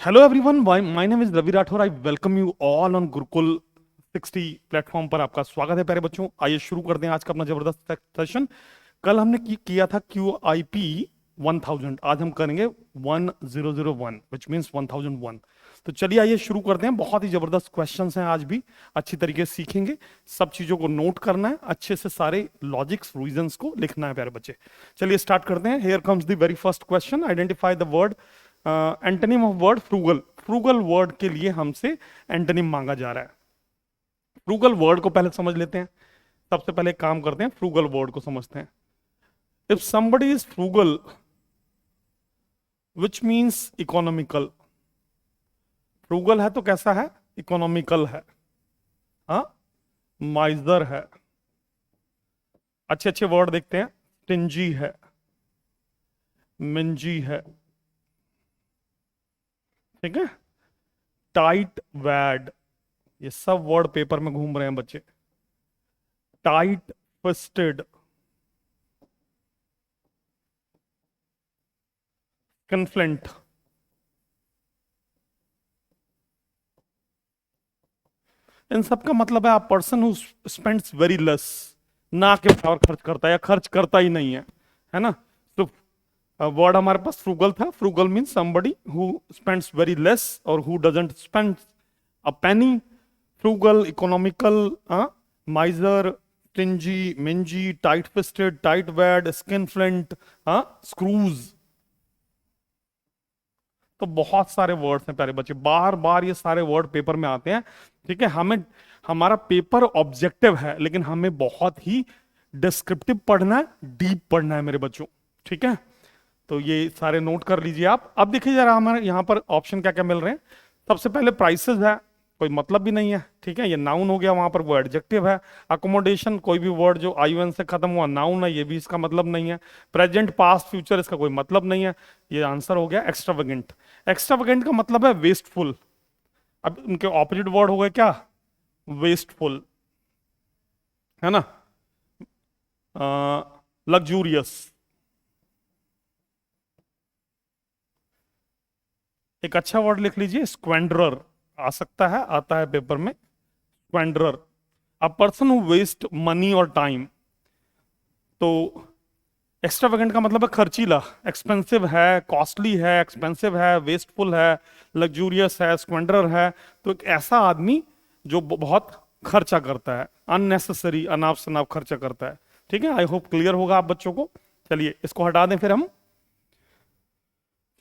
Hello everyone, my name is Ravi Rathore. I welcome you all on Gurukul 60 platform पर। आपका स्वागत है प्यारे बच्चों। आइए शुरू कर दें आज का अपना जबरदस्त सेशन। कल हमने किया था QIP 1000, आज हम करेंगे 1001 विच मीन्स 1001। तो चलिए आइए शुरू करते हैं। बहुत ही जबरदस्त क्वेश्चंस हैं, आज भी अच्छी तरीके से सीखेंगे। सब चीजों को नोट करना है, अच्छे से सारे लॉजिक्स रीजंस को लिखना है प्यारे बच्चे। चलिए स्टार्ट करते हैं। Here comes the very first question. Identify the word antonym of word frugal. Frugal word के लिए हमसे एंटोनिम मांगा जा रहा है। फ्रूगल वर्ड को पहले समझ लेते हैं। सबसे पहले एक काम करते हैं, फ्रूगल वर्ड को समझते हैं। If somebody is frugal which means economical. Frugal है तो कैसा है? इकोनॉमिकल है। हाँ, माइजर है। अच्छे अच्छे वर्ड देखते हैं। स्टिंजी है, मिंजी है, ठीक है। टाइट वैड, ये सब वर्ड पेपर में घूम रहे हैं बच्चे। टाइट फिस्टेड, कन्फ्लेंट, इन सब का मतलब है आप person who spends very less, ना के बराबर खर्च करता है या खर्च करता ही नहीं है ना। तो वर्ड हमारे पास फ्रूगल था। Frugal means somebody who spends very less और who doesn't spend a penny. Frugal, economical, miser, stingy, mingy, tight fisted, tightwad, skinflint, Scrooge. तो बहुत सारे वर्ड्स हैं प्यारे बच्चे, बार बार ये सारे वर्ड पेपर में आते हैं। ठीक है, हमें हमारा पेपर ऑब्जेक्टिव है, लेकिन हमें बहुत ही डिस्क्रिप्टिव पढ़ना है, डीप पढ़ना है मेरे बच्चों। ठीक है, तो ये सारे नोट कर लीजिए आप। अब देखिए जरा हमारे यहाँ पर ऑप्शन क्या क्या मिल रहे हैं। सबसे पहले प्राइसेस है, कोई मतलब भी नहीं है। ठीक है, ये नाउन हो गया, वहां पर वो एडजेक्टिव है। अकोमोडेशन, कोई भी वर्ड जो ION से खत्म हुआ नाउन है, ये भी इसका मतलब नहीं है। प्रेजेंट, पास्ट, फ्यूचर, इसका कोई मतलब नहीं है। ये आंसर हो गया एक्स्ट्रावेगेंट। एक्स्ट्रावेगेंट का मतलब है वेस्टफुल। अब इनके ऑपोजिट वर्ड हो गए क्या? वेस्टफुल, है ना। लग्जूरियस। एक अच्छा वर्ड लिख लीजिए, स्क्वेंडरर। आ सकता है, आता है पेपर में, squanderer. A person who waste money और टाइम। तो एक्स्ट्रावेगेंट का मतलब है खर्चीला, एक्सपेंसिव है, कॉस्टली है, एक्सपेंसिव है, वेस्टफुल है, लग्जूरियस है, स्क्वेंडरर है। तो एक ऐसा आदमी जो बहुत खर्चा करता है, अननेसेसरी, अनाप शनाप खर्चा करता है। ठीक है, आई होप क्लियर होगा आप बच्चों को। चलिए इसको हटा दें फिर हम।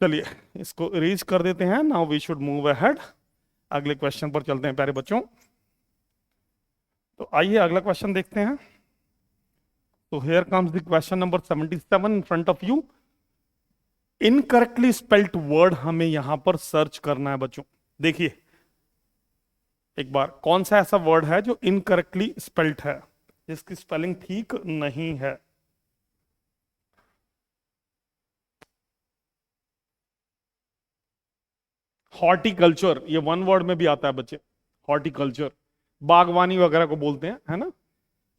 चलिए इसको इरेज कर देते हैं। Now we should move ahead. अगले क्वेश्चन पर चलते हैं प्यारे बच्चों। तो आइए अगला क्वेश्चन देखते हैं। तो here comes the question number 77 in front of you. Incorrectly spelled word हमें यहां पर सर्च करना है बच्चों। देखिए एक बार, कौन सा ऐसा वर्ड है जो इनकरेक्टली स्पेल्ड है, जिसकी स्पेलिंग ठीक नहीं है। हॉर्टिकल्चर, ये वन वर्ड में भी आता है बच्चे। हॉर्टिकल्चर, बागवानी वगैरह को बोलते हैं, है ना।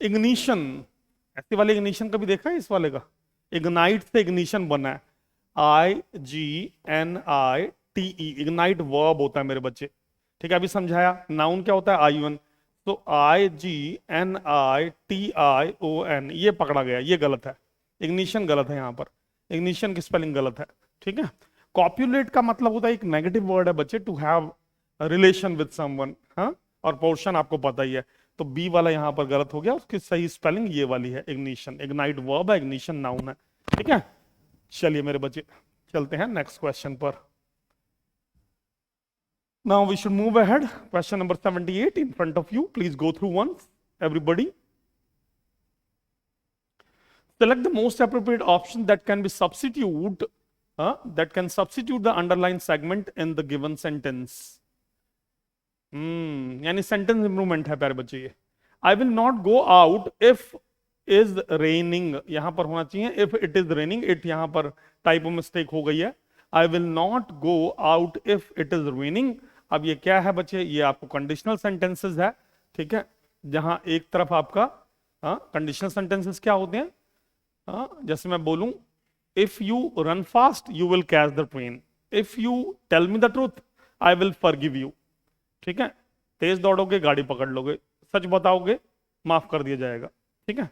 इग्निशन, ऐसे वाले इग्निशन कभी देखा है? इस वाले का इग्नाइट से इग्निशन बना है, IGNITE। इग्नाइट वर्ब होता है मेरे बच्चे। ठीक है, अभी समझाया। नाउन क्या होता है? ION। तो IGNITION, ये पकड़ा गया, ये गलत है। इग्निशन गलत है, यहां पर इग्निशन की स्पेलिंग गलत है। ठीक है, कॉप्युलेट का मतलब होता है, एक नेगेटिव वर्ड है बच्चे, to have relation with someone. हाँ, और पोर्शन आपको पता ही है। तो बी वाला यहां पर गलत हो गया, उसकी सही स्पेलिंग ये वाली है, इग्निशन। इग्नाइट वर्ब है, इग्निशन नाउन है। ठीक है, चलिए मेरे बच्चे चलते हैं नेक्स्ट क्वेश्चन पर। Now we should move ahead. Question number 78 in front of you, please go through once everybody. Select the most appropriate option that can be that can substitute the underlined segment in the given sentence. यानी sentence improvement है प्यारे बच्चे ये। I will not go out if is raining, यहां पर होना चाहिए if it is raining. It यहां पर टाइपो मिस्टेक हो गई है। I will not go out if it is raining. अब ये क्या है बच्चे? ये आपको कंडीशनल सेंटेंसेस है। ठीक है, जहां एक तरफ आपका कंडीशनल सेंटेंसेस क्या होते हैं? जैसे मैं बोलूं, if you run fast you will catch the train. If you tell me the truth I will forgive you. ठीक है, तेज दौड़ोगे गाड़ी पकड़ लोगे, सच बताओगे माफ कर दिया जाएगा। ठीक है,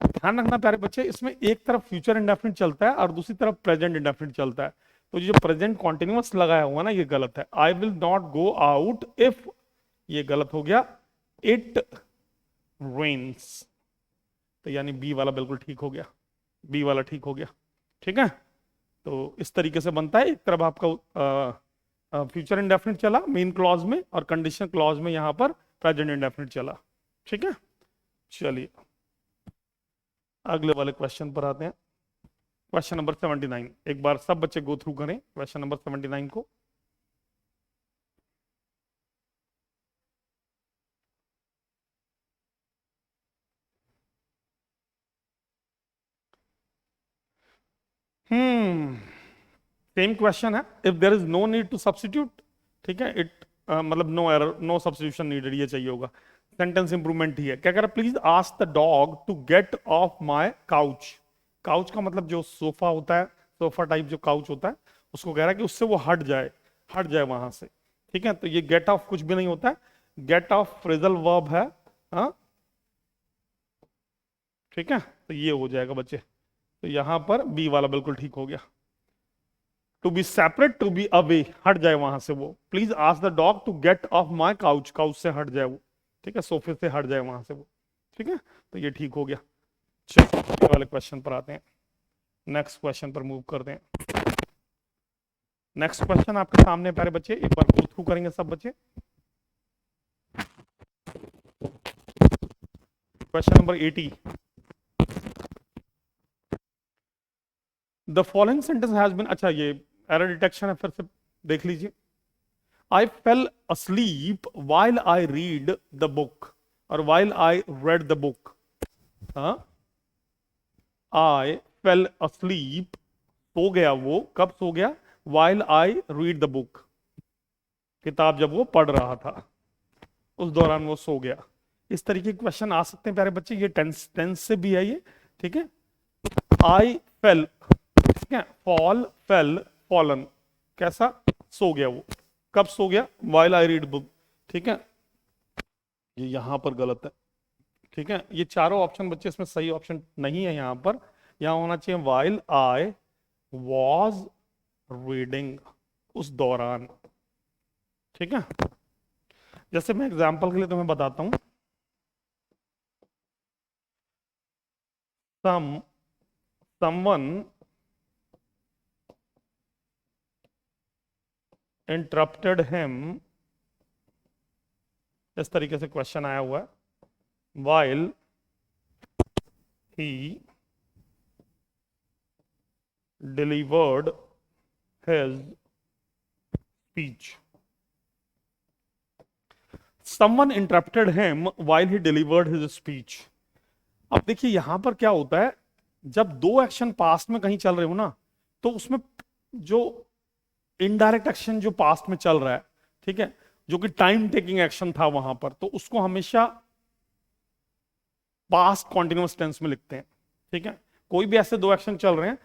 ध्यान रखना प्यारे बच्चे, इसमें एक तरफ फ्यूचर इंडेफिनिट चलता है और दूसरी तरफ प्रेजेंट इंडेफिनिट चलता है। तो ये जो प्रेजेंट कॉन्टिन्यूअस लगाया हुआ ना, ये गलत है। I will not go out if, ये गलत हो गया। इट रेन्स, तो यानी बी वाला बिल्कुल ठीक हो गया, बी वाला ठीक हो गया। ठीक है, तो इस तरीके से बनता है। एक तरफ आपका फ्यूचर इंडेफिनिट चला मेन क्लॉज में और कंडीशन क्लॉज में यहां पर प्रेजेंट इंडेफिनिट चला। ठीक है, चलिए अगले वाले क्वेश्चन पर आते हैं। क्वेश्चन नंबर 79, एक बार सब बच्चे गो थ्रू करें क्वेश्चन नंबर 79 को। सेम क्वेश्चन है। If there is no need to substitute, ठीक है, मतलब no error, no substitution needed, ये चाहिए होगा। सेंटेंस इंप्रूवमेंट ही है। क्या कह रहा है, please ask the dog to get off my couch. Couch का मतलब जो सोफा होता है, सोफा टाइप जो काउच होता है, उसको कह रहा है कि उससे वो हट जाए, हट जाए वहां से। ठीक है, तो ये गेट ऑफ कुछ भी नहीं होता है, गेट ऑफ फ्रेजल वर्ब है। हाँ, ठीक है, तो ये हो जाएगा बच्चे। तो यहां पर बी वाला बिल्कुल ठीक हो गया। To be separate, to be away, हट जाए वहां से वो। Please ask the dog to get off my couch, couch से हट जाए वो। ठीक है, सोफे से हट जाए वहां से वो। ठीक है, तो ये ठीक हो गया। चलो अगले वाले क्वेश्चन पर आते हैं, नेक्स्ट क्वेश्चन पर मूव करते हैं। नेक्स्ट क्वेश्चन आपके सामने प्यारे बच्चे, एक बार गो थ्रू करेंगे सब बच्चे। Question number 80, the following sentence has been, अच्छा ये एरर डिटेक्शन है, फिर से देख लीजिए। I fell asleep while I read the book, और while I read the book। हाँ, I fell asleep, सो गया वो, कब सो गया, while I read the book, किताब जब वो पढ़ रहा था उस दौरान वो सो गया। इस तरीके के क्वेश्चन आ सकते हैं प्यारे बच्चे, ये टेंस टेंस से भी है ये। ठीक है, आई फेल, ठीक है, फॉल, फेल, फॉलन, कैसा, सो गया वो, कब सो गया, वाइल आई रीड बुक। ठीक है, ये यहां पर गलत है। ठीक है, ये चारों ऑप्शन बच्चे इसमें सही ऑप्शन नहीं है। यहां पर यहां होना चाहिए वाइल आई वॉज रीडिंग, उस दौरान। ठीक है, जैसे मैं एग्जाम्पल के लिए तुम्हें बताता हूं, someone interrupted him, इस तरीके से क्वेश्चन आया हुआ है, while he delivered his speech। someone interrupted him while he delivered his speech। अब देखिए यहां पर क्या होता है, जब दो एक्शन पास्ट में कहीं चल रहे हो ना, तो उसमें जो इनडायरेक्ट एक्शन जो पास्ट में चल रहा है, ठीक है, जो कि टाइम टेकिंग एक्शन था वहां पर, तो उसको हमेशा पास्ट कॉन्टिन्यूअस टेंस में लिखते हैं। ठीक है, कोई भी ऐसे दो एक्शन चल रहे हैं,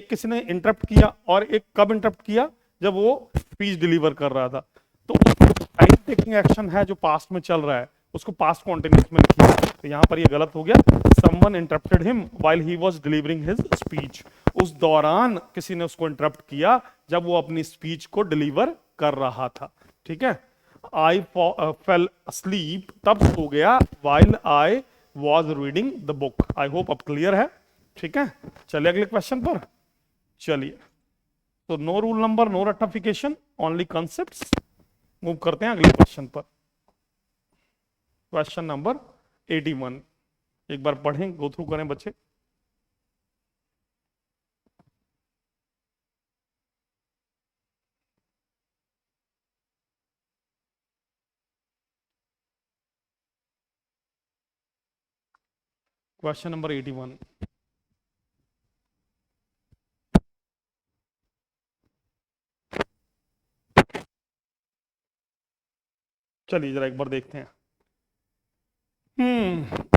किसी ने इंटरप्ट किया और एक कब इंटरप्ट किया, जब वो स्पीच डिलीवर कर रहा था, तो टाइम टेकिंग एक्शन है जो पास्ट में चल रहा है, उसको पास्ट कॉन्टिन्यूअस में लिखिए। तो यहां पर ये गलत हो गया, someone interrupted him while he was delivering his speech। उस दौरान किसी ने उसको इंटरप्ट किया जब वो अपनी स्पीच को डिलीवर कर रहा था। ठीक है, I fell asleep, तब सो गया, while I was reading the book। I hope अब क्लियर है। ठीक है, चलिए अगले क्वेश्चन पर चलिए। तो नो रूल नंबर, नो रटिफिकेशन, ओनली कॉन्सेप्ट्स। मूव करते हैं अगले क्वेश्चन पर। क्वेश्चन नंबर 81, एक बार पढ़ें, गो थ्रू करें बच्चे। क्वेश्चन नंबर 81, चलिए जरा एक बार देखते हैं।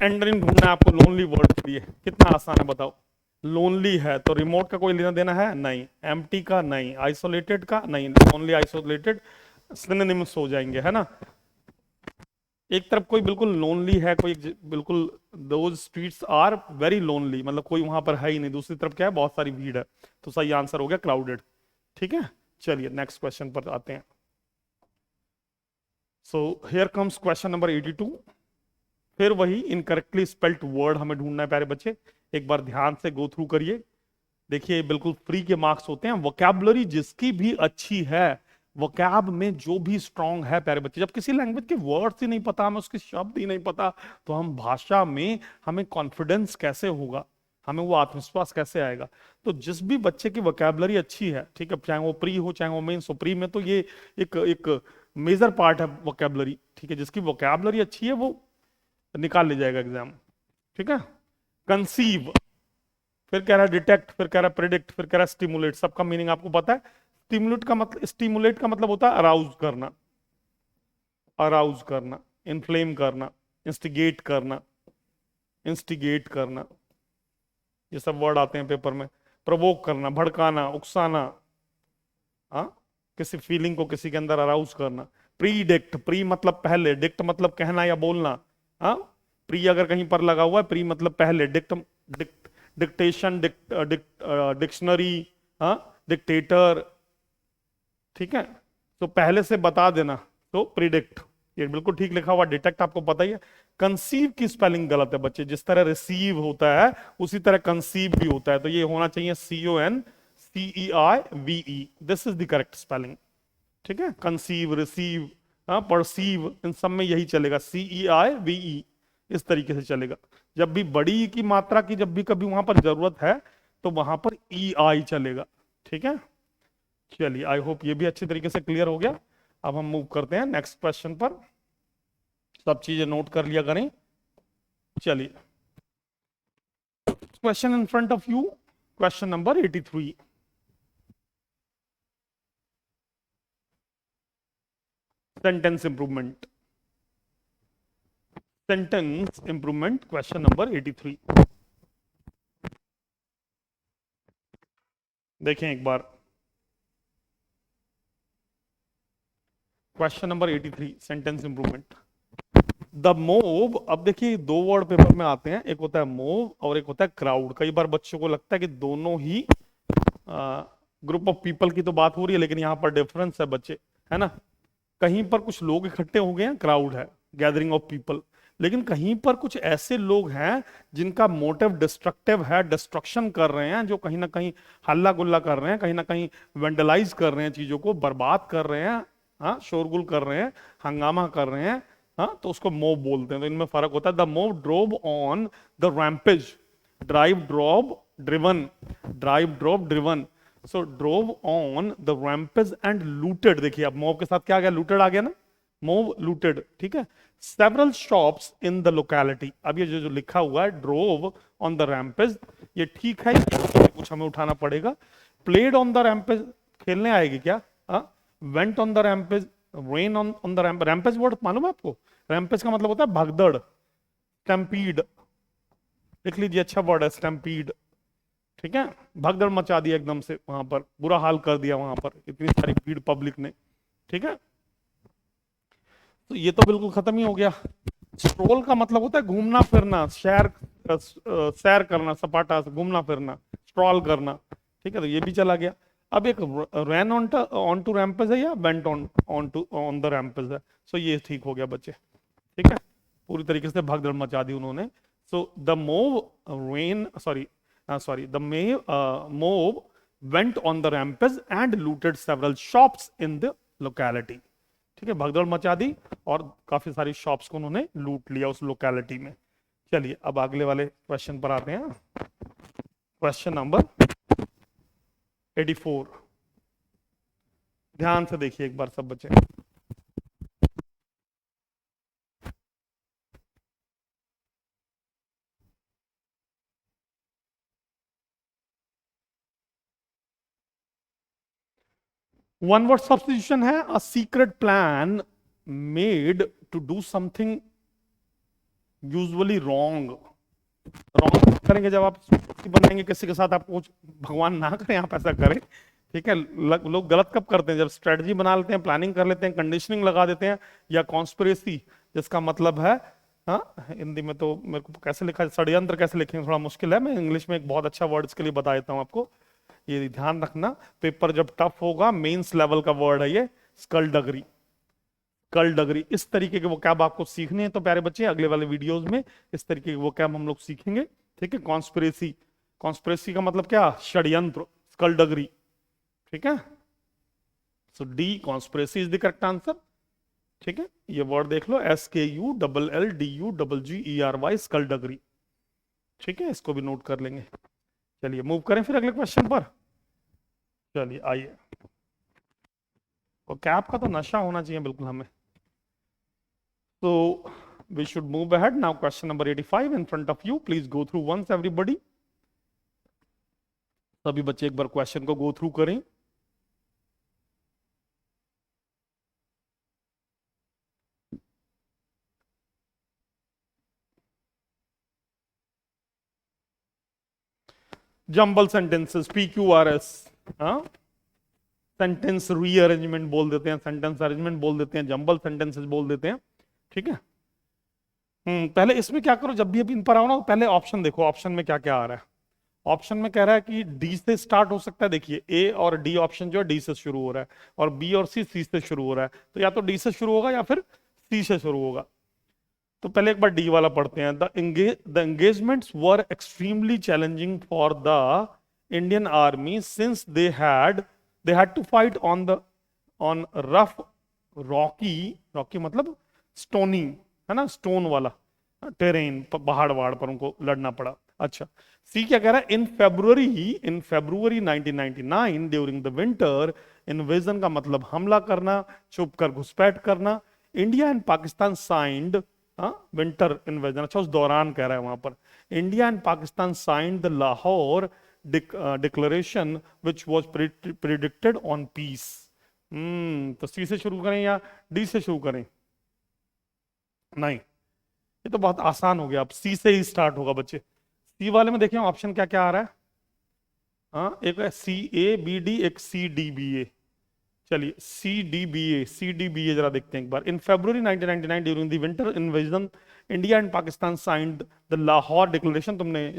एंडरिन ढूंढना है आपको लोनली वर्ड के लिए, कितना आसान है बताओ। लोनली है तो रिमोट का कोई लेना देना है नहीं, एम्प्टी का नहीं, आइसोलेटेड का नहीं, ओनली आइसोलेटेड सिनोनिम्स हो जाएंगे, है ना। एक तरफ कोई बिल्कुल लोनली है, कोई बिल्कुल those streets are very lonely, मतलब कोई वहां पर है ही नहीं, दूसरी तरफ क्या है, बहुत सारी भीड़ है। तो सही आंसर हो गया क्राउडेड। ठीक है, चलिए नेक्स्ट क्वेश्चन पर आते हैं। So here comes question number 82। फिर वही इनकरेक्टली स्पेल्ट वर्ड हमें ढूंढना है प्यारे बच्चे, एक बार ध्यान से गो थ्रू करिए। देखिए बिल्कुल फ्री के मार्क्स होते हैं, वोकैबुलरी जिसकी भी अच्छी है, वोकैब में जो भी स्ट्रांग है प्यारे बच्चे, जब किसी लैंग्वेज के वर्ड्स ही नहीं पता, हमें उसके शब्द ही नहीं पता, तो हम भाषा में हमें कॉन्फिडेंस कैसे होगा, हमें वो आत्मविश्वास कैसे आएगा। तो जिस भी बच्चे की वोकैबुलरी अच्छी है, ठीक है, चाहे वो प्री हो चाहे वो मेंस हो, प्री में तो ये एक एक मेजर पार्ट है वोकैबुलरी, ठीक है, जिसकी वोकैबुलरी अच्छी है वो निकाल ले जाएगा एग्जाम। ठीक है, कंसीव, फिर कह रहा है डिटेक्ट, फिर कह रहा है प्रिडिक्ट, फिर कह रहा है स्टिमुलेट, सबका मीनिंग आपको पता है। स्टिमुलेट का मतलब होता है अराउज करना, अराउज करना, इन्फ्लेम करना, इंस्टिगेट करना, इंस्टिगेट करना, ये सब वर्ड आते हैं पेपर में। प्रोवोक करना, भड़काना, उकसाना, हाँ, किसी फीलिंग को किसी के अंदर अराउज करना। प्रीडिक्ट, प्री मतलब पहले, डिक्ट मतलब कहना या बोलना, हाँ, प्री अगर कहीं पर लगा हुआ है, प्री मतलब पहले, डिक्ट डिक्टेशन, डिक्शनरी, हाँ, डिक्टेटर, ठीक है, तो पहले से बता देना, तो प्रिडिक्ट, ये बिल्कुल ठीक लिखा हुआ। डिटेक्ट आपको पता ही है। कंसीव की स्पेलिंग गलत है बच्चे, जिस तरह रिसीव होता है उसी तरह कंसीव भी होता है, तो ये होना चाहिए CONCEIVE, this is the correct spelling. ठीक है, कंसीव, रिसीव, परसीव, इन सब में यही चलेगा, CEIVE, इस तरीके से चलेगा। जब भी बड़ी की मात्रा की जब भी कभी वहां पर जरूरत है तो वहां पर EI चलेगा। ठीक है, चलिए आई होप ये भी अच्छी तरीके से क्लियर हो गया। अब हम मूव करते हैं नेक्स्ट क्वेश्चन पर, सब चीजें नोट कर लिया करें। चलिए, question in front of you, question number 83, sentence improvement, sentence improvement, question number 83। देखें एक बार, question number 83, sentence improvement. The mob, अब देखिए दो वर्ड पेपर में आते हैं, एक होता है मोब और एक होता है क्राउड। कई बार बच्चों को लगता है कि दोनों ही ग्रुप ऑफ पीपल की तो बात हो रही है, लेकिन यहां पर डिफरेंस है बच्चे, है ना। कहीं पर कुछ लोग इकट्ठे हो गए हैं, क्राउड है, गैदरिंग ऑफ पीपल, लेकिन कहीं पर कुछ ऐसे लोग हैं जिनका मोटिव डिस्ट्रक्टिव है, डिस्ट्रक्शन कर रहे हैं, जो कहीं ना कहीं हल्ला गुल्ला कर रहे हैं, कहीं ना कहीं वेंडलाइज कर रहे हैं, चीजों को बर्बाद कर रहे हैं, हाँ, शोरगुल कर रहे हैं, हंगामा कर रहे हैं, हाँ, तो उसको मोब बोलते हैं। तो इनमें फर्क होता है। The mob drove on the rampage, drive drop driven, drive drop driven, so drove on the rampage and looted. देखिए अब मोब के साथ क्या आ गया, लूटेड आ गया ना, मोब लूटेड, ठीक है। Several shops in the locality, अब ये जो लिखा हुआ है ड्रोव ऑन द रैम्पेज, ये ठीक है, कुछ हमें उठाना पड़ेगा। प्लेड ऑन द रैम्पेज, खेलने आएगी क्या, went on the rampage, rain on the rampage. Rampage word मालूम है आपको, रैम्पेज का मतलब होता है भगदड़, स्टैम्पीड, लिख लीजिए, अच्छा वर्ड है स्टैम्पीड, ठीक है, भगदड़ मचा दिया एकदम से, वहां पर बुरा हाल कर दिया, वहां पर इतनी सारी भीड़ पब्लिक ने, ठीक है, तो ये तो बिल्कुल खत्म ही हो गया। स्ट्रोल का मतलब होता है घूमना फिरना, सैर करना, सपाटा घूमना फिरना, स्ट्रॉल करना, ठीक है, तो ये भी चला गया। अब एक रैन ऑन टू रैम्पेज है या went on to on the rampage है, सो ये ठीक हो गया बच्चे, ठीक है, पूरी तरीके से भगदड़ मचा दी उन्होंने। So the mauve rain sorry the mauve went on the rampage and looted several shops in the locality, ठीक है, भगदड़ मचा दी और काफी सारी शॉप्स को उन्होंने लूट लिया उस लोकेलिटी में। चलिए अब अगले वाले क्वेश्चन पर आते हैं, क्वेश्चन नंबर 84, ध्यान से देखिए एक बार सब बच्चे। वन वर्ड सब्स्टिट्यूशन है, a secret plan made to do something usually wrong, wrong करेंगे जब आप बनाएंगे किसी के साथ, आपको भगवान ना करे आप ऐसा करें, ठीक है। लोग गलत कब करते हैं, जब स्ट्रेटजी बना लेते हैं, प्लानिंग कर लेते हैं, कंडीशनिंग लगा देते हैं, या कॉन्स्पिरेसी जिसका मतलब है, हाँ हिंदी में तो मेरे को कैसे लिखा है, षड्यंत्र कैसे लिखेंगे थोड़ा मुश्किल है, मैं इंग्लिश में एक बहुत अच्छा वर्ड इसके लिए बता देता हूँ आपको, ये ध्यान रखना, पेपर जब टफ होगा, मेंस लेवल का वर्ड है ये, स्कल्डगरी। स्कल्डगरी, इस तरीके के वोकैब आपको सीखने हैं तो प्यारे बच्चे अगले वाले वीडियोस में इस तरीके के वोकैब हम लोग सीखेंगे, ठीक है। कॉन्स्पिरेसी, कॉन्स्पिरेसी का मतलब क्या, षड्यंत्र, स्कल्डगरी, ठीक है। So D conspiracy is the correct answer, ठीक है। ये वर्ड देख लो, SKULLDUGGERY, स्कल्डगरी, ठीक है, इसको भी नोट कर लेंगे। चलिए मूव करें फिर अगले क्वेश्चन पर, चलिए आइए। और कैप का तो नशा होना चाहिए बिल्कुल हमें, तो we should move ahead now. Question number 85 in front of you, please go through once everybody, सभी बच्चे एक बार क्वेश्चन को गो थ्रू करें। जंबल सेंटेंसेस, PQRS, हाँ, सेंटेंस रीअरेंजमेंट बोल देते हैं, सेंटेंस अरेंजमेंट बोल देते हैं, जंबल सेंटेंसेस बोल देते हैं, ठीक है। पहले इसमें क्या करो, जब भी अब इन पर आओ ना, पहले ऑप्शन देखो, ऑप्शन में क्या क्या आ रहा है। ऑप्शन में कह रहा है कि डी से स्टार्ट हो सकता है, देखिए ए और डी ऑप्शन जो है डी से शुरू हो रहा है, और बी और सी से शुरू हो रहा है, तो या तो डी से शुरू होगा या फिर सी से शुरू होगा। तो पहले एक बार डी वाला पढ़ते हैं। The engagements were extremely challenging for the Indian army since they had to fight on rough rocky, rocky मतलब स्टोनी, है ना, स्टोन वाला टेरेन, पहाड़ वहाड़ पर उनको लड़ना पड़ा। अच्छा, सी क्या कह रहा है, in February 1999 during the winter invasion का मतलब हमला करना, छुप कर घुसपैठ करना, India and Pakistan signed, winter invasion, अच्छा उस दौरान कह रहा है वहां पर, India and Pakistan signed the Lahore declaration which was predicted on peace. तो सी से शुरू करें या डी से शुरू करें? नहीं, ये तो बहुत आसान हो गया, अब सी से ही स्टार्ट होगा बच्चे। सी वाले में देखें ऑप्शन क्या क्या आ रहा है, हाँ एक है CABD, एक CDBA। चलिए सी डी बी ए जरा देखते हैं एक बार। इन February 1999 during the winter invasion India and Pakistan signed the Lahore declaration, तुमने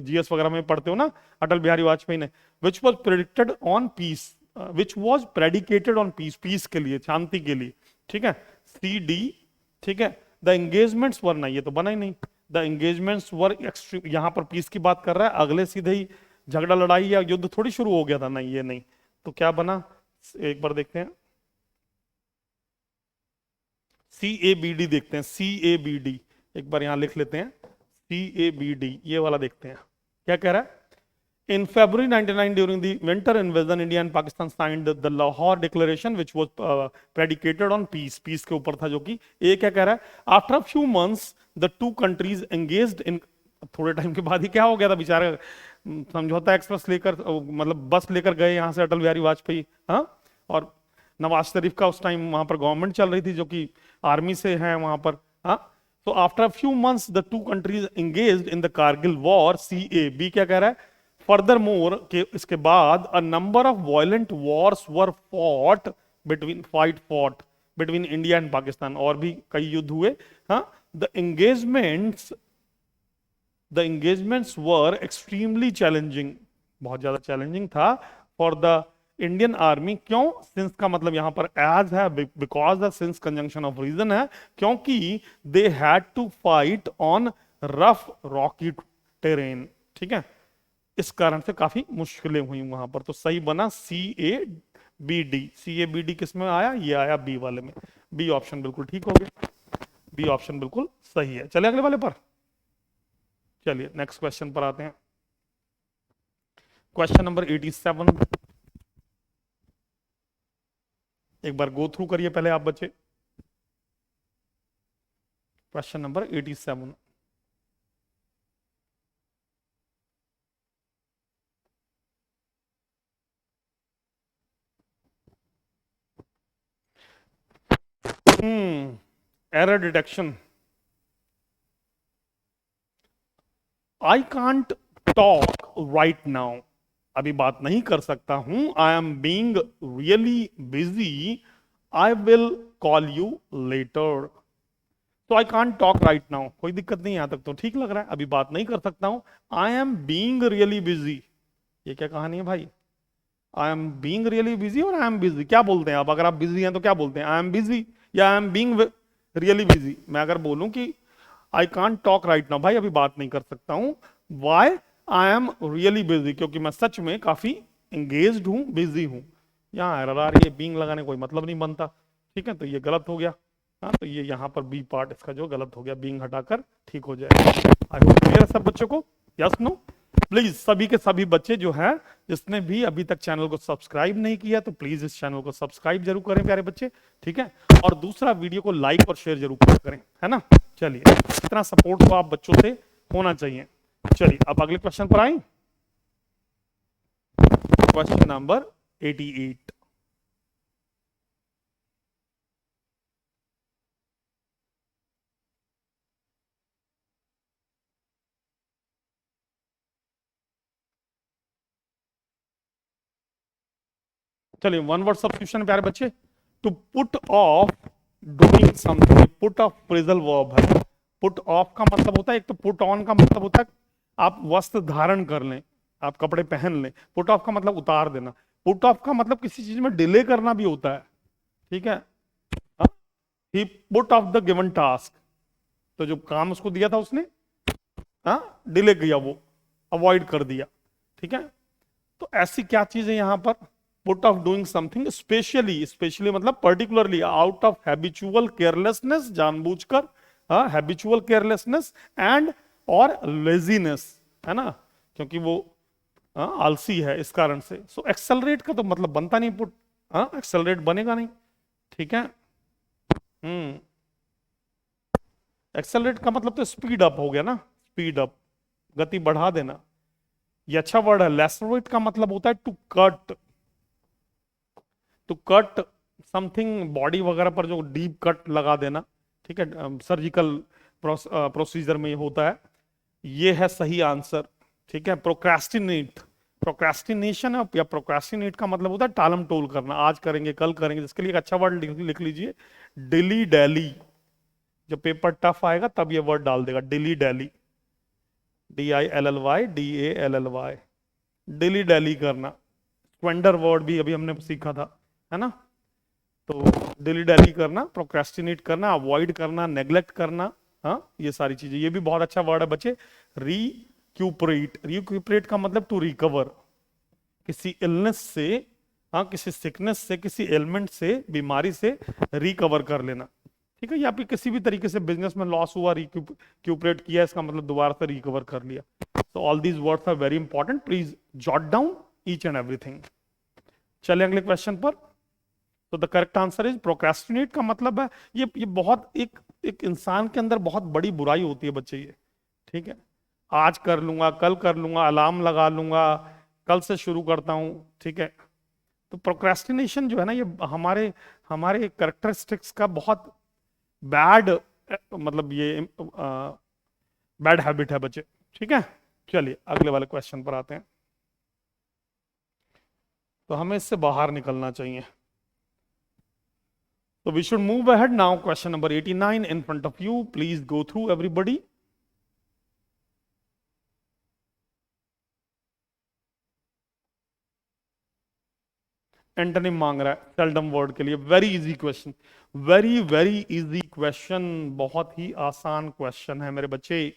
GS वगैरह में पढ़ते हो ना, अटल बिहारी वाजपेयी ने, which was predicted on peace, which was predicated on peace, peace के लिए, शांति के लिए, ठीक है, CD, ठीक है। द एंगेजमेंट्स वर, नहीं ये तो बना ही नहीं, द एंगेजमेंट्स वर एक्सट्रीम, यहां पर पीस की बात कर रहा है, अगले सीधे ही झगड़ा लड़ाई या युद्ध थोड़ी शुरू हो गया था, नहीं ये नहीं, तो क्या बना, एक बार देखते हैं, CABD देखते हैं, CABD एक बार यहां लिख लेते हैं, CABD ये वाला देखते हैं, क्या कह रहा है, in February 99 during the winter invasion India and Pakistan signed the Lahore declaration which was predicated on peace, peace के ऊपर था, जो कि ए क्या कह रहा है, after few months the two countries engaged in, थोड़े टाइम के बाद ही क्या हो गया था बेचारा, समझौता एक्सप्रेस लेकर, मतलब बस लेकर गए यहां से अटल बिहारी वाजपेयी, हाँ, और नवाज शरीफ का उस टाइम वहां पर गवर्नमेंट चल रही थी जो कि आर्मी से है वहां पर, हाँ। तो after few months the two countries engaged in the Kargil war, CAB क्या कह रहा है, फर्दर मोर के इसके बाद a number of violent wars were fought between India and Pakistan, और भी कई युद्ध हुए, हाँ। The engagements were extremely challenging, बहुत ज्यादा चैलेंजिंग था, फॉर द इंडियन आर्मी, क्यों, सिंस का मतलब यहां पर एज है, because the since conjunction of reason है, क्योंकि they had to fight on rough rocky terrain, ठीक है, इस कारण से काफी मुश्किलें हुई वहां पर, तो सही बना CABD किस में आया, ये आया बी वाले में, बी ऑप्शन बिल्कुल ठीक हो गया, बी ऑप्शन बिल्कुल सही है। चलिए अगले वाले पर, चलिए नेक्स्ट क्वेश्चन पर आते हैं, क्वेश्चन नंबर 87, एक बार गो थ्रू करिए पहले आप बच्चे, question number 87, error detection, I can't talk right now, अभी बात नहीं कर सकता हूं। I am being really busy, I will call you later. तो I can't talk right now, कोई दिक्कत नहीं, यहां तक तो ठीक लग रहा है, अभी बात नहीं कर सकता हूं। I am being really busy, ये क्या कहानी है भाई? आई एम बीइंग रियली बिजी और आई एम बिजी क्या बोलते हैं आप? अगर आप बिजी हैं तो क्या बोलते हैं? आई एम बिजी या I am being really busy? मैं अगर बोलूं कि I can't talk right now, भाई अभी बात नहीं कर सकता हूं। Why? I am really busy, क्योंकि मैं सच में काफी एंगेज्ड हूं, बिजी हूं। यहाँ एरर, ये बीइंग लगाने कोई मतलब नहीं बनता, ठीक है, तो ये गलत हो गया। हाँ, तो ये यहाँ पर बी पार्ट इसका जो गलत हो गया, बीइंग हटाकर ठीक हो जाएगा। आई होप क्लियर है सब बच्चों को? Yes no? प्लीज सभी के सभी बच्चे जो हैं, जिसने भी अभी तक चैनल को सब्सक्राइब नहीं किया, तो प्लीज इस चैनल को सब्सक्राइब जरूर करें प्यारे बच्चे, ठीक है। और दूसरा, वीडियो को लाइक और शेयर जरूर करें, है ना। चलिए, इतना सपोर्ट तो आप बच्चों से होना चाहिए। चलिए अब अगले क्वेश्चन पर आए। Question number 88। चलिए, वन वर्ड सब्स्टिट्यूशन प्यारे बच्चे। To put off doing something, put off phrasal verb है। पुट ऑफ का मतलब होता है, एक तो पुट ऑन का मतलब होता है आप वस्त्र धारण कर लें, आप कपड़े पहन लें। पुट ऑफ का मतलब उतार देना। पुट ऑफ का मतलब किसी चीज में डिले करना भी होता है, ठीक है। He put off the given task, तो जो काम उसको दिया था उसने डिले किया, वो अवॉइड कर दिया, ठीक है। तो ऐसी क्या चीज है यहां पर? Put off doing something specially, specially मतलब particularly, out of habitual carelessness, जानबूझकर, हैबिचुअल केयरलेसनेस एंड और लेजीनेस, है ना, क्योंकि वो आलसी है इस कारण से। सो एक्सेलरेट का तो मतलब बनता नहीं पुट, एक्सेलरेट बनेगा नहीं, ठीक है। एक्सेलरेट का मतलब तो स्पीड अप हो गया ना, स्पीड अप, गति बढ़ा देना। ये अच्छा वर्ड है। लैसरेट का मतलब होता है to cut, to cut something, body वगैरह पर जो डीप कट लगा देना, ठीक है, सर्जिकल प्रोसीजर में होता है। ये है सही आंसर, ठीक है। प्रोक्रेस्टिनेट, प्रोक्रेस्टिनेशन या प्रोक्रेस्टिनेट का मतलब होता है टालम टोल करना, आज करेंगे कल करेंगे। जिसके लिए एक अच्छा वर्ड लिख लीजिए, डिली डैली। जब पेपर टफ आएगा तब ये वर्ड डाल देगा, डिली डैली, DILLY DALLY, डिली डैली करना। स्क्वेंडर वर्ड भी अभी हमने सीखा था, है ना। तो डिली डैली करना, प्रोक्रेस्टिनेट करना, अवॉइड करना, नेग्लेक्ट करना, ये सारी चीजें। ये भी बहुत अच्छा वर्ड है बच्चे, रिक्यूपरेट। रिक्यूपरेट का मतलब टू रिकवर, किसी इलनेस से, किसी सिकनेस से, किसी एलिमेंट से, बीमारी से रिकवर कर लेना, ठीक है। या फिर किसी भी तरीके से बिजनेस में लॉस हुआ, रिक्यूपरेट किया, इसका मतलब दोबारा से रिकवर कर लिया। So all these words are very important. Please jot down each and everything. चले अगले क्वेश्चन पर। तो the correct answer is procrastinate का मतलब है, ये बहुत एक इंसान के अंदर बहुत बड़ी बुराई होती है बच्चे, ये, ठीक है। आज कर लूंगा, कल कर लूंगा, अलार्म लगा लूंगा, कल से शुरू करता हूं, ठीक है। तो प्रोक्रेस्टिनेशन जो है ना, ये हमारे हमारे कैरेक्टरिस्टिक्स का बहुत बैड, मतलब ये बैड हैबिट है बच्चे, ठीक है। चलिए अगले वाले क्वेश्चन पर आते हैं। तो हमें इससे बाहर निकलना चाहिए, तो we should move ahead now. Question number 89 in front of you, please go through everybody. Antonym मांग रहा है सेल्डम वर्ड के लिए। Very easy question, very very easy question, बहुत ही आसान क्वेश्चन है मेरे बच्चे।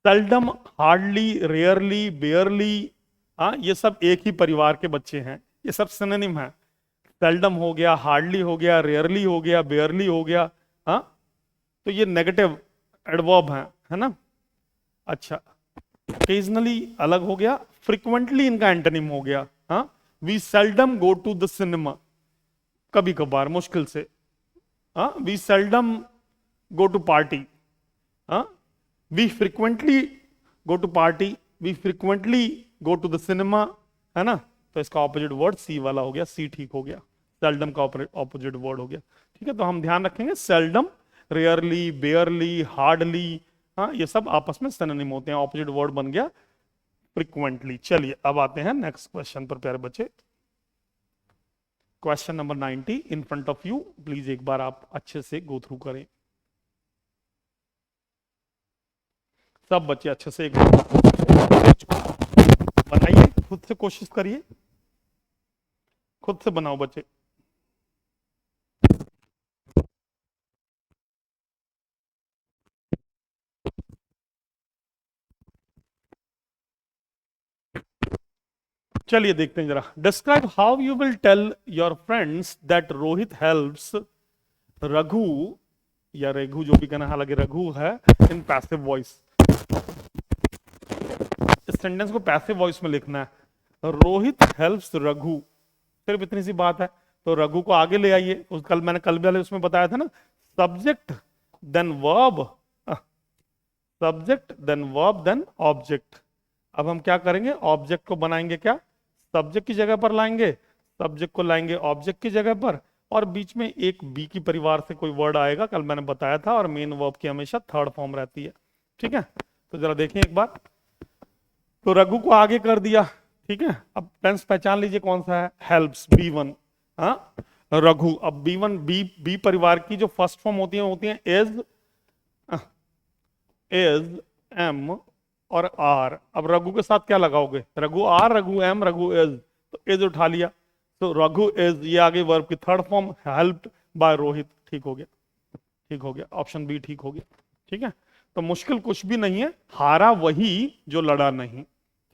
सेल्डम, हार्डली, रेयरली, बेयरली, ये सब एक ही परिवार के बच्चे हैं, ये सब सिनोनिम है। सेल्डम हो गया, हार्डली हो गया, रेयरली हो गया, बेयरली हो गया, तो ये नेगेटिव एडवर्ब है ना। अच्छा, ओकेजनली अलग हो गया, फ्रिक्वेंटली इनका एंटोनिम हो गया। We seldom go to the cinema, कभी कभार, मुश्किल से। We seldom go to party, we frequently go to party, we frequently go to the cinema, है ना। तो इसका ऑपोजिट वर्ड सी वाला हो गया, सी ठीक हो गया, सेल्डम का ऑपोजिट वर्ड हो गया, ठीक है। तो हम ध्यान रखेंगे सेल्डम, रेयरली, बेयरली, हार्डली, हाँ, ये सब आपस में सिनोनिम होते हैं, ऑपोजिट वर्ड बन गया फ्रिक्वेंटली। चलिए अब आते हैं नेक्स्ट क्वेश्चन पर प्यारे बच्चे। Question number 90 in front of you, please एक बार आप अच्छे से गो थ्रू करें, सब बच्चे अच्छे से एक बनाइए, खुद से कोशिश करिए, खुद से बनाओ बच्चे। चलिए देखते हैं जरा। Describe how you will tell your friends that Rohit helps Raghu, या रेघु जो भी कहना, हालांकि रघु है, इन पैसिव वॉइस। इस सेंटेंस को पैसिव वॉइस में लिखना है। रोहित हेल्प्स रघु, सिर्फ इतनी सी बात है। तो रघु को आगे ले आइए, उस कल मैंने कल वाले उसमें बताया था ना, subject then verb, subject then verb then object. अब हम क्या करेंगे, ऑब्जेक्ट को बनाएंगे क्या, सब्जेक्ट की जगह पर लाएंगे, सब्जेक्ट को लाएंगे ऑब्जेक्ट की जगह पर, और बीच में एक बी की परिवार से कोई वर्ड आएगा, कल मैंने बताया था, और मेन वर्ब की हमेशा थर्ड फॉर्म रहती है। ठीक है, तो जरा देखें एक बार। तो रघु को आगे कर दिया, ठीक है। अब टेंस पहचान लीजिए कौन सा है, हेल्प्स, B1। हाँ, रघु। अब B1 बी परिवार की जो फर्स्ट फॉर्म होती है इज, एम और आर। अब रघु के साथ क्या लगाओगे, Raghu are, Raghu am, Raghu is, तो इज उठा लिया, तो रघु इज, ये आगे वर्ब की third form, helped by Rohit. ठीक हो गया, ठीक हो गया, ऑप्शन बी ठीक हो गया। ठीक है, तो मुश्किल कुछ भी नहीं है, हारा वही जो लड़ा नहीं।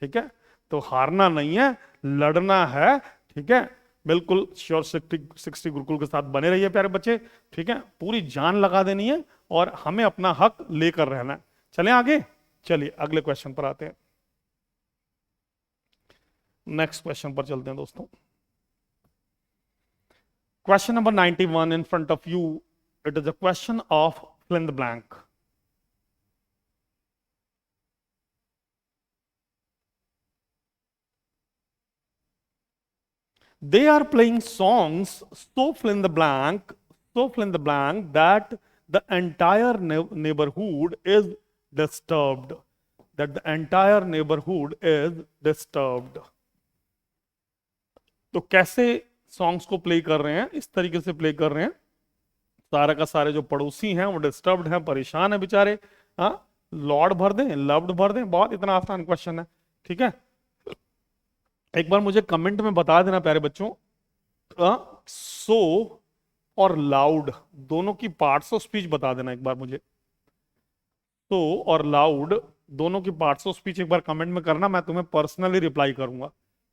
ठीक है, तो हारना नहीं है, लड़ना है। ठीक है, बिल्कुल श्योर 60 गुरुकुल के साथ बने रहिए प्यारे बच्चे। ठीक है, पूरी जान लगा देनी है और हमें अपना हक लेकर रहना है। चलें आगे, चलिए अगले क्वेश्चन पर आते हैं, नेक्स्ट क्वेश्चन पर चलते हैं दोस्तों। Question number 91 in front of you, it is a question of fill in the blank. They are playing songs so fill in the blank, so fill in the blank that the entire neighborhood is disturbed. That the entire neighborhood is disturbed. तो कैसे songs को play कर रहे हैं, इस तरीके से play कर रहे हैं, सारा का सारे जो पड़ोसी हैं वो डिस्टर्ब्ड हैं, परेशान है बेचारे। हाँ, लॉर्ड भर दें, लव्ड भर दें, बहुत इतना आसान क्वेश्चन है। ठीक है, एक बार मुझे कमेंट में बता देना प्यारे बच्चों, सो और लाउड दोनों की पार्ट्स ऑफ स्पीच बता देना एक बार मुझे। सो और लाउड दोनों की पार्ट्स ऑफ स्पीच एक बार कमेंट में करना, मैं तुम्हें पर्सनली रिप्लाई करूंगा।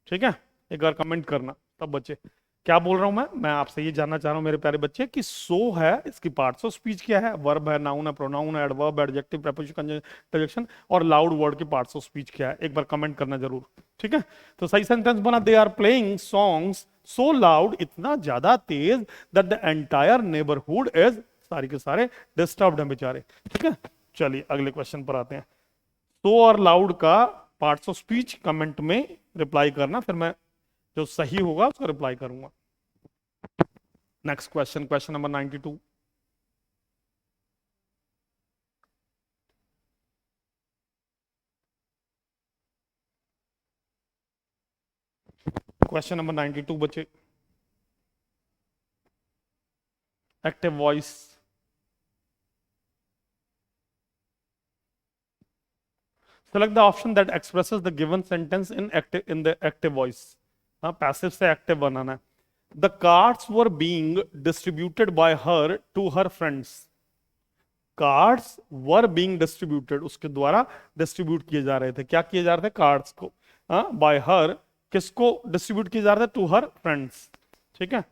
ठीक है, एक बार कमेंट करना। तब बच्चे क्या बोल रहा हूं मैं आपसे ये जानना चाह रहा हूं मेरे प्यारे बच्चे कि सो है, इसकी पार्ट्स ऑफ स्पीच क्या है, वर्ब है, नाउन है, प्रोनाउन है, एडवर्ब, एडजेक्टिव, प्रीपोजिशन, कंजंक्शन, और लाउड वर्ड की पार्ट्स ऑफ स्पीच क्या है, एक बार कमेंट करना जरूर। ठीक है, तो सही सेंटेंस बना, they are playing songs so loud, इतना ज्यादा तेज, that the entire neighbourhood is, सारी के सारे डिस्टर्ब्ड हैं बेचारे। ठीक है, चलिए अगले क्वेश्चन पर आते हैं। सो और लाउड का पार्ट्स ऑफ स्पीच कमेंट में रिप्लाई करना, फिर मैं जो सही होगा उसका रिप्लाई करूंगा। Next question, question number 92। Question number 92 बच्चे, active voice. Select the option that expresses the given sentence in the active voice. हाँ, पैसिव से एक्टिव बनाना है। The cards were being distributed by her to her friends. Cards were being distributed, उसके द्वारा distribute किए जा रहे थे। क्या किए जा रहे थे, कार्ड्स को। हाँ, by her, किसको डिस्ट्रीब्यूट किए जा रहे थे, to her friends। ठीक है,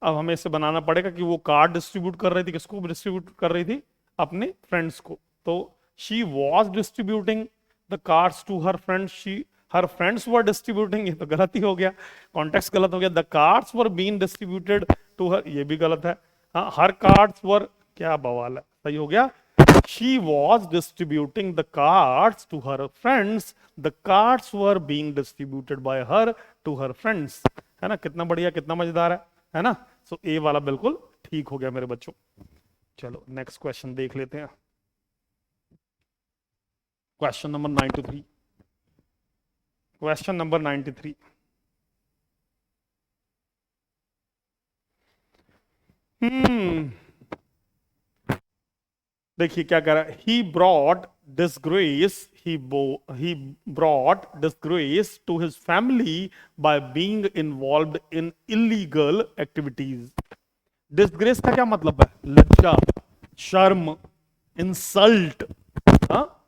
अब हमें इसे बनाना पड़ेगा कि वो कार्ड डिस्ट्रीब्यूट कर रही थी, किसको डिस्ट्रीब्यूट कर रही थी, अपने फ्रेंड्स को। तो she was distributing the cards to her friends, her friends were distributing, ये तो गलत ही हो गया, कॉन्टेक्स्ट गलत हो गया। the cards were being distributed to her, ये भी गलत है। हाँ, her cards were, क्या बवाल है, सही हो गया। she was distributing the cards to her friends, the cards were being distributed by her to her friends। है ना, कितना बढ़िया, कितना मजेदार है ना। सो ए वाला बिल्कुल ठीक हो गया मेरे बच्चों। चलो नेक्स्ट क्वेश्चन देख लेते हैं। Question number 93। Question number 93। हम्म देखिए क्या कह रहा है। He brought disgrace to his family by being involved in illegal activities. Disgrace का क्या मतलब है? लज्जा, शर्म, इंसल्ट। हाँ,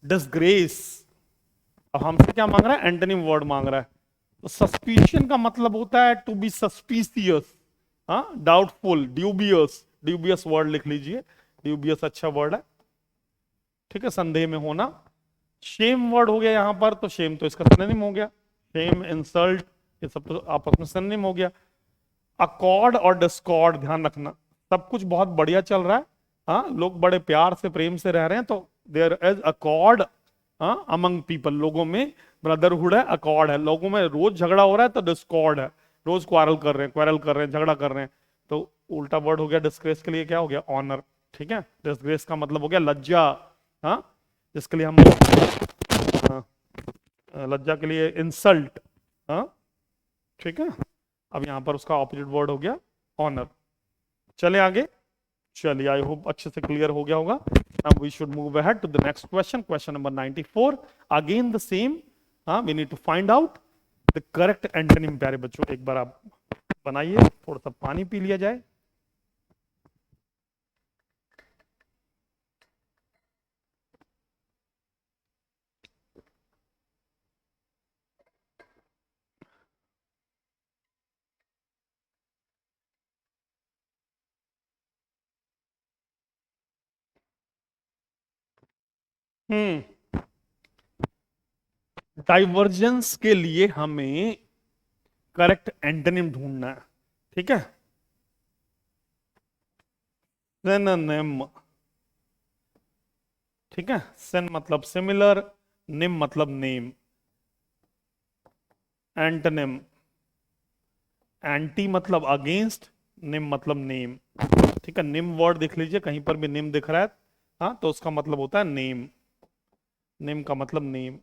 डिसग्रेस। अब हमसे क्या मांग रहा है? एंटोनिम वर्ड मांग रहा है। तो सस्पिशन का मतलब होता है टू बी सस्पिशियस, हाँ, डाउटफुल, ड्यूबियस। ड्यूबियस वर्ड लिख लीजिए, ड्यूबियस अच्छा वर्ड है, ठीक है, संदेह में होना। शेम वर्ड हो गया यहां पर, तो शेम तो इसका सिनोनिम हो गया। शेम, इंसल्ट, ये सब तो आपस में सिनोनिम हो गया। अकॉर्ड और डिस्कॉर्ड ध्यान रखना, सब कुछ बहुत बढ़िया चल रहा है, हाँ, लोग बड़े प्यार से प्रेम से रह रहे हैं, तो देयर इज अकॉर्ड, हाँ, अमंग पीपल, लोगों में ब्रदरहुड है, अकॉर्ड है। लोगों में रोज झगड़ा हो रहा है तो डिस्कॉर्ड है, रोज क्वारल कर रहे हैं, झगड़ा कर रहे हैं। तो उल्टा वर्ड हो गया डिस्ग्रेस के लिए, क्या हो गया? ऑनर। ठीक है, डिस्ग्रेस का मतलब हो गया लज्जा, हाँ, जिसके लिए हम, हाँ, लज्जा के लिए इंसल्ट, हाँ, ठीक है। अब यहां पर उसका ऑपोजिट वर्ड हो गया ऑनर। चले आगे। चलिए, आई होप अच्छे से क्लियर हो गया होगा। Now we should move ahead to the next question, question number 94। Again the same, हाँ, we need to find out the correct antonym. प्यारे बच्चों, एक बार आप बनाइए, थोड़ा सा पानी पी लिया जाए। हम्म डाइवर्जेंस के लिए हमें करेक्ट एंटोनिम ढूंढना है, ठीक है। सिनोनिम, ठीक है। सिन मतलब सिमिलर, निम मतलब नेम। एंटोनिम, एंटी मतलब अगेंस्ट, निम मतलब नेम, ठीक है। निम वर्ड देख लीजिए, कहीं पर भी निम दिख रहा है, हाँ, तो उसका मतलब होता है नेम। नेम का मतलब name.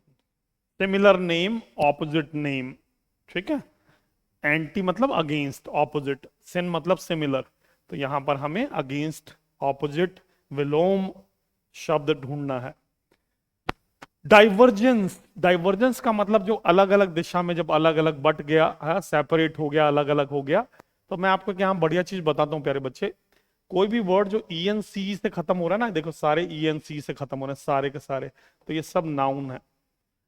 Similar name, opposite name, ठीक है। एंटी मतलब अगेंस्ट, ऑपोजिट। सिन मतलब सिमिलर। तो यहां पर हमें अगेंस्ट, ऑपोजिट, विलोम शब्द ढूंढना है। डाइवर्जेंस, डाइवर्जेंस का मतलब जो अलग अलग दिशा में जब अलग अलग बट गया है, सेपरेट हो गया, अलग अलग हो गया। तो मैं आपको यहाँ बढ़िया चीज बताता हूँ प्यारे बच्चे। कोई भी वर्ड जो ई एन सी से खत्म हो रहा है ना, देखो सारे ई एन सी से खत्म हो रहे हैं, सारे के सारे, तो ये सब नाउन है।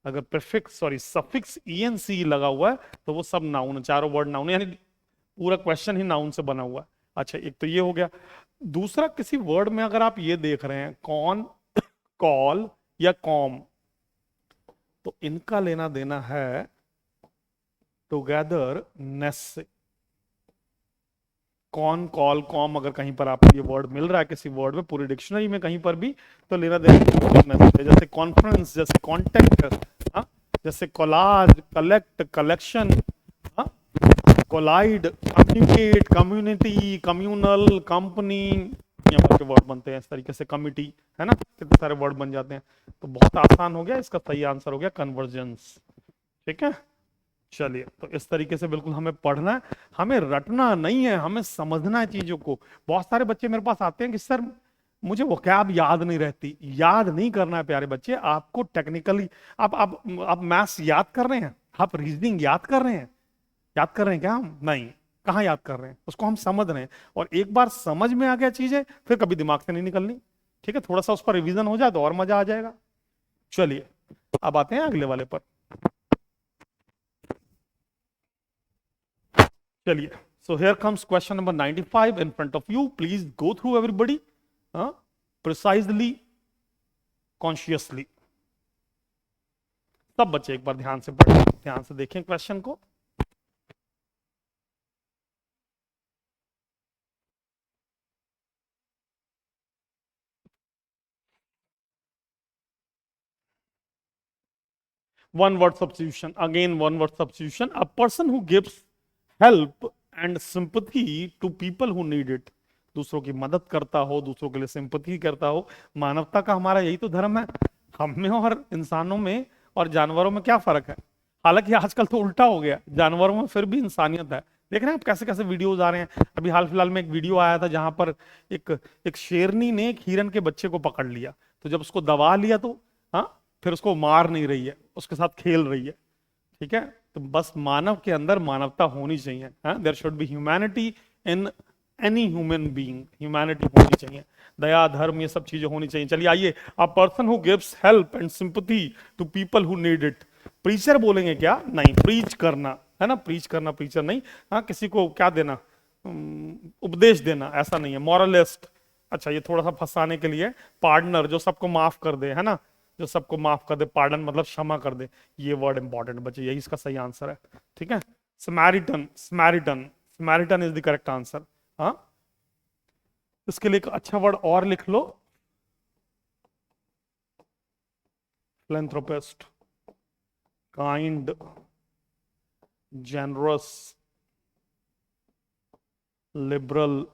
अगर prefix, sorry, suffix E N C लगा हुआ है तो वो सब नाउन है, चारों वर्ड नाउन है, यानी पूरा क्वेश्चन ही नाउन से बना हुआ है। अच्छा, एक तो ये हो गया। दूसरा, किसी वर्ड में अगर आप ये देख रहे हैं कौन, कॉल या कॉम, तो इनका लेना देना है टुगेदरनेस से। कौन, कॉल, कॉम, अगर कहीं पर आपको ये वर्ड मिल रहा है किसी वर्ड में, पूरी डिक्शनरी में कहीं पर भी, तो लेना देना टुगेदरनेस से। जैसे कॉन्फ्रेंस, जैसे कॉन्टेक्ट, हाँ, जैसे कोलाज, कलेक्ट, कलेक्शन, हाँ, collide, communicate, community, communal, company, यहाँ पर के वर्ड बनते हैं इस तरीके से। कमिटी, है ना, कितने सारे वर्ड बन जाते हैं। तो बहुत आसान हो गया, इसका सही आंसर हो गया कन्वर्जेंस, ठीक है। चलिए, तो इस तरीके से बिल्कुल हमें पढ़ना है, हमें रटना नहीं है, हमें समझना है चीजों को। बहुत सारे बच्चे मेरे पास आते हैं कि सर मुझे वोकैब याद नहीं रहती। याद नहीं करना है प्यारे बच्चे, आपको टेक्निकली, आप मैथ्स याद कर रहे हैं, आप रीजनिंग याद कर रहे हैं, याद कर रहे हैं क्या? हम नहीं, कहाँ याद कर रहे हैं, उसको हम समझ रहे हैं। और एक बार समझ में आ गया चीजें, फिर कभी दिमाग से नहीं निकलनी, ठीक है। थोड़ा सा उस पर रिवीजन हो जाए तो और मजा आ जाएगा। चलिए, अब आते हैं अगले वाले पर। चलिए, so here comes question number 95 in front of you. Please go through everybody, precisely, consciously. सब बच्चे एक बार ध्यान से पढ़ें, ध्यान से देखें क्वेश्चन को। One word substitution, again one word substitution. A person who gives help and sympathy to people who need it. दूसरों की मदद करता हो, दूसरों के लिए सिंपैथी करता हो। मानवता का हमारा यही तो धर्म है। हम में और इंसानों में और जानवरों में क्या फर्क है? हालांकि आजकल तो उल्टा हो गया, जानवरों में फिर भी इंसानियत है। देख रहे हैं आप कैसे कैसे वीडियोज आ रहे हैं। अभी हाल फिलहाल में एक वीडियो आया था जहां पर एक एक शेरनी ने एक हिरन के बच्चे को पकड़ लिया, तो जब उसको दबा लिया तो हाँ, फिर उसको मार नहीं रही है, उसके साथ खेल रही है। ठीक है, तो बस मानव के अंदर मानवता होनी चाहिए। There should be humanity in any human being, humanity होनी चाहिए, दया धर्म ये सब चीजें होनी चाहिए। चलिए आइए, a person who gives help and sympathy to people who need it. Preacher बोलेंगे क्या? नहीं, प्रीच करना है ना, प्रीच करना, प्रीचर नहीं। हाँ, किसी को क्या देना, उपदेश देना, ऐसा नहीं है। मॉरलिस्ट, अच्छा ये थोड़ा सा फंसाने के लिए। पार्टनर, जो सबको माफ कर दे, है ना, जो सबको माफ कर दे, पार्डन मतलब क्षमा कर दे, ये वर्ड इंपॉर्टेंट बच्चे, यही इसका सही आंसर है। ठीक है, Samaritan, Samaritan, Samaritan is the correct answer. हाँ, इसके लिए एक अच्छा वर्ड और लिख लो, philanthropist, kind, generous, liberal,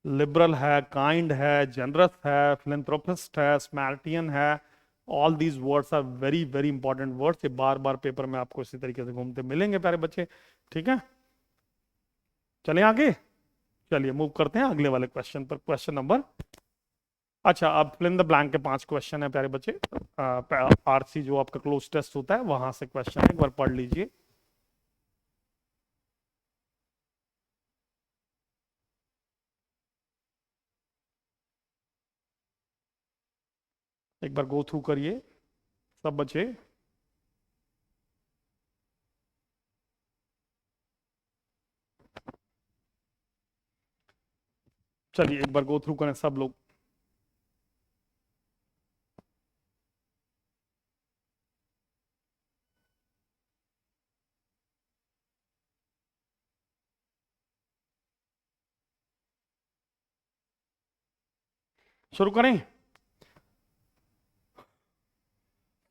liberal है, काइंड है, जनरस है, फिलेंथ्रोपिस्ट है, स्मैरिटियन है। All these words are very very important words. ये बार बार पेपर में आपको इसी तरीके से घूमते मिलेंगे प्यारे बच्चे। ठीक है, चलें आगे। चलिए मूव करते हैं अगले वाले क्वेश्चन पर, क्वेश्चन नंबर, अच्छा अब फिल इन द ब्लैंक के 5 क्वेश्चन है प्यारे बच्चे। आरसी जो आपका क्लोज टेस्ट होता है वहां से क्वेश्चन है, एक बार पढ़ लीजिए। एक बार गो थ्रू करिए सब बच्चे। चलिए एक बार गो थ्रू करें सब लोग। शुरू करें।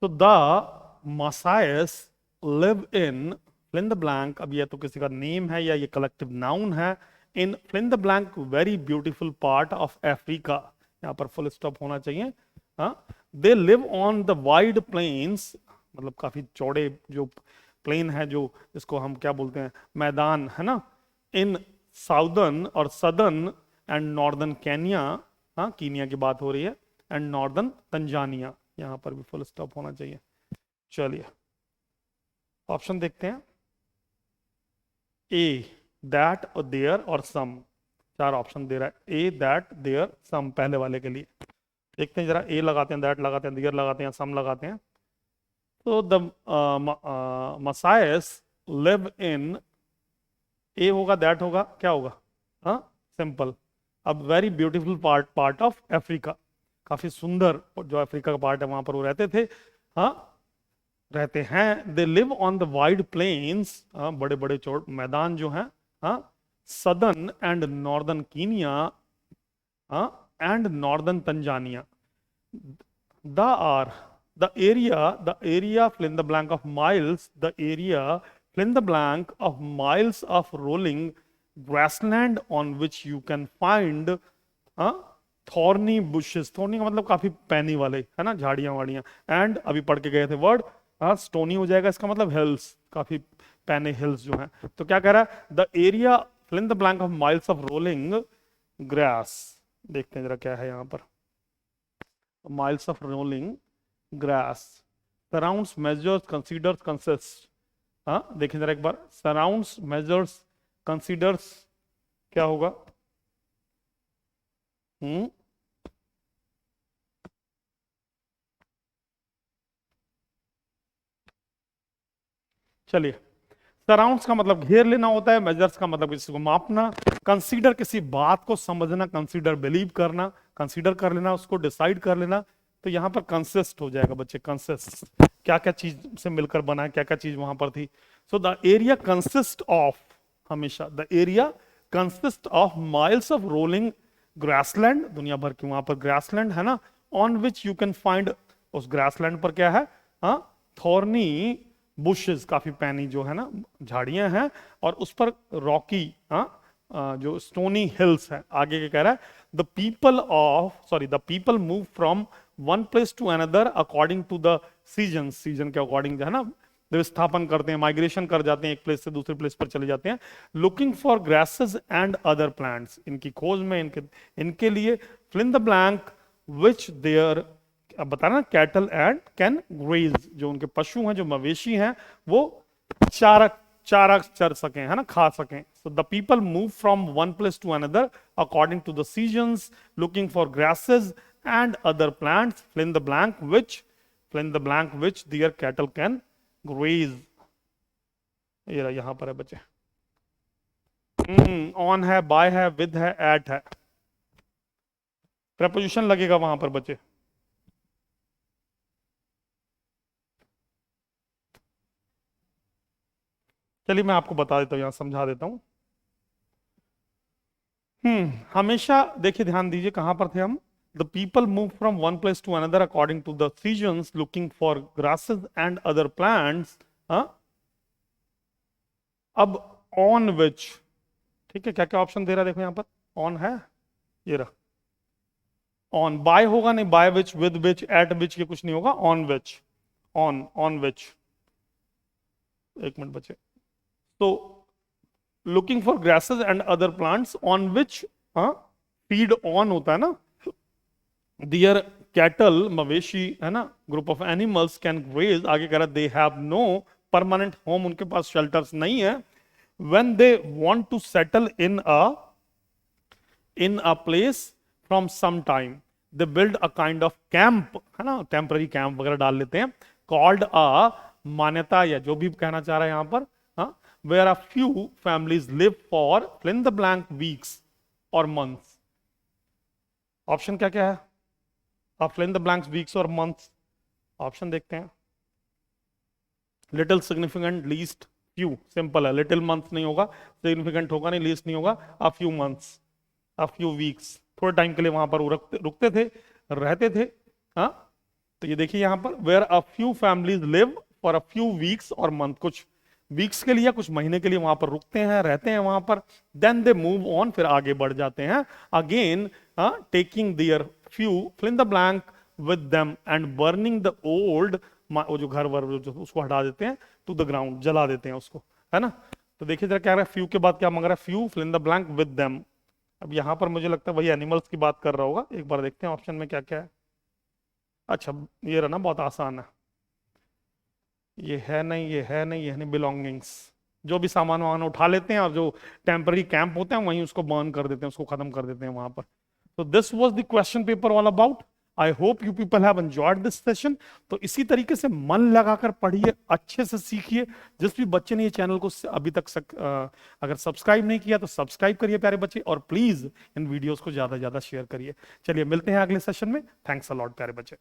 तो the Maasais live in fill in the blank, अब ये तो किसी का नेम है या ये कलेक्टिव नाउन है। In fill in the blank very beautiful part of Africa, यहाँ पर फुल स्टॉप होना चाहिए। हाँ, they live on the wide plains, मतलब काफी चौड़े जो प्लेन है, जो इसको हम क्या बोलते हैं, मैदान, है ना। इन साउदर्न और सदर्न एंड नॉर्दर्न केन्या, हाँ कीनिया की बात हो रही है, एंड नॉर्दर्न तंजानिया, यहां पर भी फुल स्टॉप होना चाहिए। चलिए ऑप्शन देखते हैं। ए, दैट और देयर और सम, 4 ऑप्शन दे रहा है। ए, दैट, देयर, सम पहले वाले के लिए। देखते हैं जरा, ए लगाते हैं, दैट लगाते हैं, देयर लगाते हैं, सम लगाते हैं। तो द मसायस लिव इन, ए होगा, दैट होगा, क्या होगा, हाँ सिंपल। अब very beautiful part of Africa, काफी सुंदर जो अफ्रीका का पार्ट है वहां पर वो रहते थे, हाँ रहते हैं। They live on the wide plains, बड़े बड़े चौड़ मैदान जो हैं, हाँ। सदर्न एंड नॉर्दर्न कीनिया, हाँ, and northern Tanzania. The are the area fill in the blank of miles, the area fill in the blank of miles of rolling grassland on which you can find thorny bushes, thorny का मतलब काफी पैनी वाले, है ना, झाड़ियां वाड़ियां। And अभी पढ़ के गए थे वर्ड, स्टोनी हो जाएगा, इसका मतलब हिल्स, काफी पैने हिल्स जो हैं। तो क्या कह रहा है, the area fill in the blank of miles of rolling grass. देखते हैं जरा क्या है यहाँ पर, miles of rolling grass, surrounds, measures, considers, consist. हाँ देखें जरा एक बार, सराउंड्स, मेजर्स, कंसीडर्स, क्या होगा, चलिए। सराउंड्स का मतलब घेर लेना होता है, मेजर्स का मतलब किसी को मापना, कंसीडर किसी बात को समझना, कंसीडर बिलीव करना, कंसीडर कर लेना, उसको डिसाइड कर लेना। तो यहां पर कंसिस्ट हो जाएगा बच्चे, कंसिस्ट, क्या क्या चीज से मिलकर बना है, क्या क्या चीज वहां पर थी। So the area consist of, हमेशा the area consist of miles of rolling grassland, दुनिया भर की वहां पर ग्रासलैंड है ना, on which you can find, उस ग्रासलैंड पर क्या है, थॉर्नी बुशेस, काफी पैनी जो है ना झाड़ियां हैं, और उस पर रॉकी, जो स्टोनी हिल्स है, आगे क्या कह रहा है, the people move from one place to another according to the season, season के अकॉर्डिंग जो है ना विस्थापन करते हैं, माइग्रेशन कर जाते हैं, एक प्लेस से दूसरे प्लेस पर चले जाते हैं। Looking for grasses and other plants, इनकी खोज में, इनके लिए fill in the blank which there, अब बता रहा ना, कैटल एंड कैन ग्रेज, जो उनके पशु हैं, जो मवेशी हैं, वो चारा चारा चर सकें, है ना, खा सकें। So the people move from one place to another according to the seasons, looking for grasses and other plants, fill in the blank which their cattle can graze. ये यहां पर है बच्चे, ऑन है, बाय है, विद है, eight है, preposition लगेगा वहां पर बच्चे। चलिए मैं आपको बता देता हूं, यहां समझा देता हूं। हमेशा देखिए, ध्यान दीजिए, कहां पर थे हम। The people move from one place to another according to the seasons, looking for grasses and other plants. अब ऑन विच, ठीक है, क्या क्या ऑप्शन दे रहा है देखो यहां पर, ऑन है, ये रहा ऑन। बाय होगा नहीं, by which, with which, eight विच, ये कुछ नहीं होगा, ऑन विच, ऑन विच। एक मिनट बचे। तो looking for grasses and other plants on which, feed on होता है ना, दियर कैटल, मवेशी है ना, group of animals can graze, आगे कह रहा they have no permanent home, उनके पास शेल्टर्स नहीं है। When they want to settle in a place from some time, they build a kind of camp, है ना, टेम्पररी कैंप वगैरह डाल लेते हैं, कॉल्ड अ मान्यता, या जो भी कहना चाह रहा है यहां पर, where a few families live for fill in the blank weeks or months। Option क्या क्या है, आप fill in the blanks weeks और months, ऑप्शन देखते हैं। Little, significant, least, few, simple है, लिटिल मंथ नहीं होगा, सिग्निफिकेंट होगा नहीं, लीस्ट नहीं होगा, a few months, a few weeks, थोड़े टाइम के लिए वहां पर रुकते थे, रहते थे। हाँ, तो ये देखिए यहां पर, where a few families live for a few weeks और मंथ, कुछ वीक्स के लिए, कुछ महीने के लिए वहां पर रुकते हैं, रहते हैं वहां पर। देन दे मूव ऑन, फिर आगे बढ़ जाते हैं, again taking their few fill in the blank with them and burning the old, वो जो घर वर जो उसको हटा देते हैं, टू द ग्राउंड, जला देते हैं उसको, है ना। तो देखिए जरा क्या रहा है, फ्यू के बाद क्या मांग रहा है, few fill in the blank with them. अब यहां पर मुझे लगता है वही एनिमल्स की बात कर रहा होगा, एक बार देखते हैं ऑप्शन में क्या क्या है। अच्छा, ये रहा ना, बहुत आसान है, ये है नहीं, ये है नहीं, ये है नहीं, बिलोंगिंग्स, जो भी सामान वामान उठा लेते हैं और जो टेम्पररी कैंप होते हैं वहीं उसको बर्न कर देते हैं, उसको खत्म कर देते हैं वहां पर। तो this was the question paper all about. I hope you people have enjoyed this session. तो इसी तरीके से मन लगाकर पढ़िए, अच्छे से सीखिए। जिस भी बच्चे ने ये चैनल को अभी तक अगर सब्सक्राइब नहीं किया तो सब्सक्राइब करिए प्यारे बच्चे, और प्लीज इन वीडियोस को ज्यादा से ज्यादा शेयर करिए। चलिए मिलते हैं अगले सेशन में। थैंक्स अ लॉट प्यारे बच्चे।